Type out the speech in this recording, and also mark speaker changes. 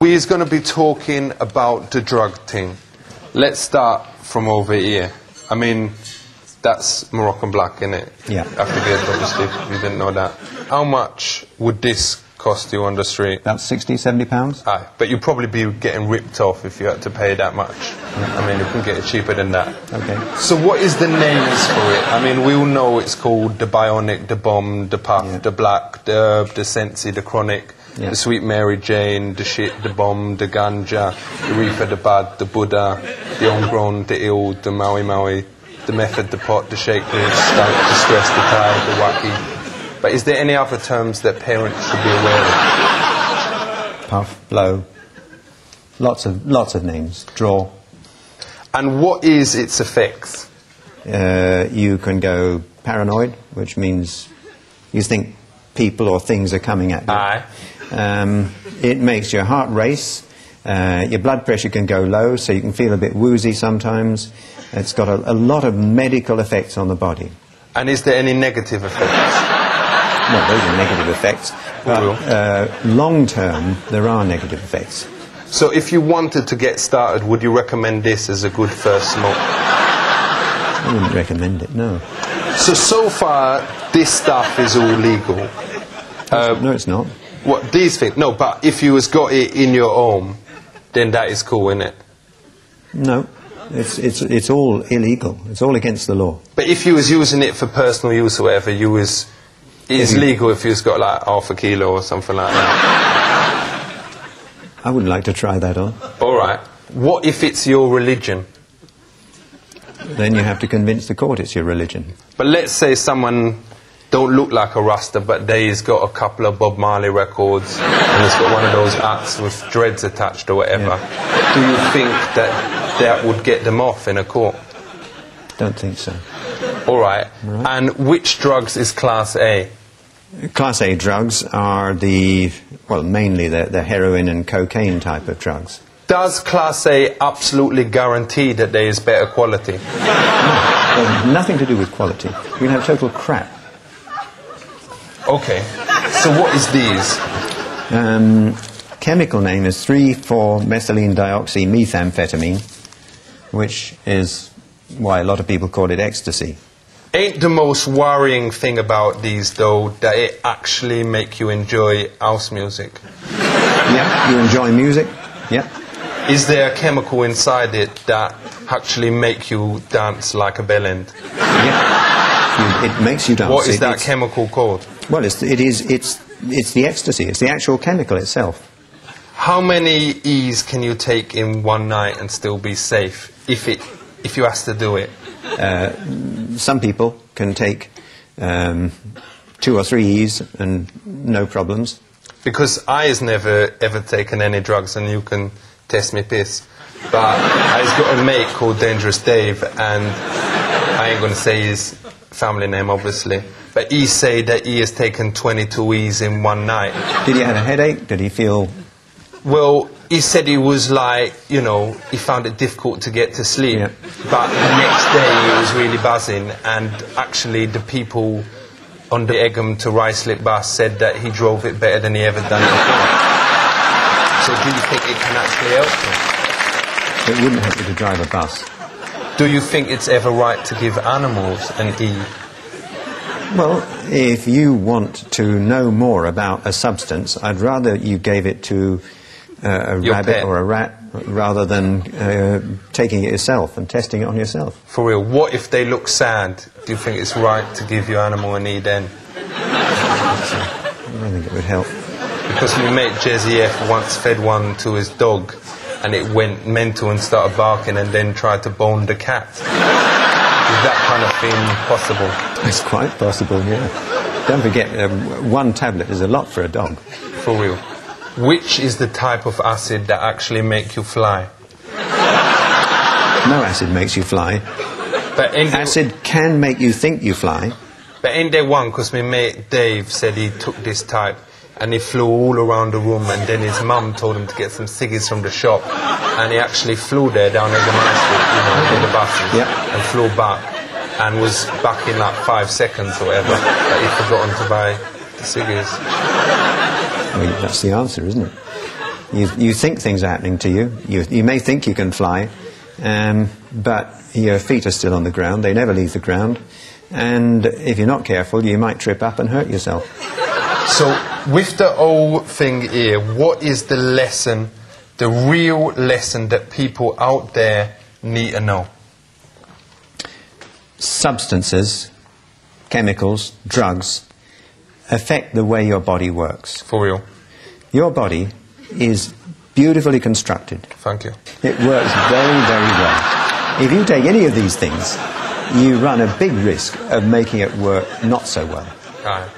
Speaker 1: We're going to be talking about the drug thing. Let's start from over here. I mean, that's Moroccan black, innit?
Speaker 2: Yeah.
Speaker 1: Affiliate, obviously, if you didn't know that. How much would this cost you on the street?
Speaker 2: About 60, 70 pounds.
Speaker 1: Aye, but you'd probably be getting ripped off if you had to pay that much.
Speaker 2: Yeah.
Speaker 1: I mean, you can get it cheaper than that.
Speaker 2: Okay.
Speaker 1: So what is the names for it? I mean, we all know it's called the Bionic, the Bomb, the Puff,
Speaker 2: Yeah.
Speaker 1: the Black, the Herb, the Sensi, the Chronic,
Speaker 2: Yeah.
Speaker 1: the Sweet Mary Jane, the Shit, the Bomb, the Ganja, the Reefer, the Bad, the Buddha, the Homegrown, the Ill, the Maui Maui, the Method, the Pot, the Shake, the Stank, the Stress, the Tide, the Wacky. But is there any other terms that parents should be aware of?
Speaker 2: Puff, blow. Lots of names. Draw.
Speaker 1: And what is its effects?
Speaker 2: You can go paranoid, which means you think people or things are coming at you.
Speaker 1: Aye.
Speaker 2: It makes your heart race. Your blood pressure can go low, so you can feel a bit woozy sometimes. It's got a lot of medical effects on the body.
Speaker 1: And is there any negative effects?
Speaker 2: Well, those are negative effects. But long term, there are negative effects.
Speaker 1: So if you wanted to get started, would you recommend this as a good first smoke?
Speaker 2: I wouldn't recommend it, no.
Speaker 1: So far, this stuff is all legal.
Speaker 2: No, it's not.
Speaker 1: What, these things? No, but if you has got it in your home, then that is cool, isn't it?
Speaker 2: No, it's all illegal. It's all against the law.
Speaker 1: But if you was using it for personal use or whatever, it's legal if you was got like half a kilo or something like that.
Speaker 2: I wouldn't like to try that on.
Speaker 1: All right. What if it's your religion?
Speaker 2: Then you have to convince the court it's your religion.
Speaker 1: But let's say someone don't look like a Rasta, but they's got a couple of Bob Marley records and it's got one of those hats with dreads attached or whatever.
Speaker 2: Yeah.
Speaker 1: Do you think that would get them off in a court?
Speaker 2: Don't think so.
Speaker 1: All right.
Speaker 2: Right.
Speaker 1: And which drugs is Class A?
Speaker 2: Class A drugs are mainly the heroin and cocaine type of drugs.
Speaker 1: Does Class A absolutely guarantee that there is better quality?
Speaker 2: No, nothing to do with quality. You can have total crap.
Speaker 1: Okay. So what is these?
Speaker 2: Chemical name is 3,4-methylene dioxymethamphetamine, which is why a lot of people call it ecstasy.
Speaker 1: Ain't the most worrying thing about these, though, that it actually make you enjoy house music?
Speaker 2: Yeah, you enjoy music? Yeah.
Speaker 1: Is there a chemical inside it that actually make you dance like a bellend?
Speaker 2: Yeah. It makes you dance.
Speaker 1: What is that chemical called?
Speaker 2: Well, it's the ecstasy. It's the actual chemical itself.
Speaker 1: How many E's can you take in one night and still be safe if you has to do it?
Speaker 2: Some people can take 2 or 3 E's and no problems.
Speaker 1: Because I has never ever taken any drugs, and you can test me piss. But I've got a mate called Dangerous Dave, and I ain't going to say his family name, obviously. But he say that he has taken 22 E's in one night.
Speaker 2: Did he have a headache? Did he feel...
Speaker 1: Well, he said he was like, he found it difficult to get to sleep.
Speaker 2: Yeah.
Speaker 1: But the next day he was really buzzing, and actually the people on the Egham to Ruislip bus said that he drove it better than he ever done before. So do you think it can actually help him?
Speaker 2: It wouldn't help you to drive a bus.
Speaker 1: Do you think it's ever right to give animals an E?
Speaker 2: Well, if you want to know more about a substance, I'd rather you gave it to a rabbit
Speaker 1: pet.
Speaker 2: or a rat rather than taking it yourself and testing it on yourself.
Speaker 1: For real, what if they look sad? Do you think it's right to give your animal an E then?
Speaker 2: I don't think it would help.
Speaker 1: Because my mate Jezzy F once fed one to his dog and it went mental and started barking and then tried to bone the cat. Is that kind of thing possible?
Speaker 2: It's quite possible, yeah. Don't forget, 1 tablet is a lot for a dog.
Speaker 1: For real. Which is the type of acid that actually make you fly?
Speaker 2: No acid makes you fly.
Speaker 1: But
Speaker 2: Acid can make you think you fly.
Speaker 1: But ain't there one, because my mate Dave said he took this type and he flew all around the room, and then his mum told him to get some ciggies from the shop, and he actually flew there down at the Street, in the buses,
Speaker 2: Yeah.
Speaker 1: and flew back, and was back in like 5 seconds or whatever, but he'd forgotten to buy the ciggies.
Speaker 2: Well, that's the answer, isn't it? You think things are happening to you. You may think you can fly, but your feet are still on the ground. They never leave the ground. And if you're not careful, you might trip up and hurt yourself.
Speaker 1: So, with the whole thing here, what is the lesson, the real lesson that people out there need to know?
Speaker 2: Substances, chemicals, drugs, affect the way your body works.
Speaker 1: For real.
Speaker 2: Your body is beautifully constructed.
Speaker 1: Thank you.
Speaker 2: It works very, very well. If you take any of these things, you run a big risk of making it work not so well.
Speaker 1: Aye.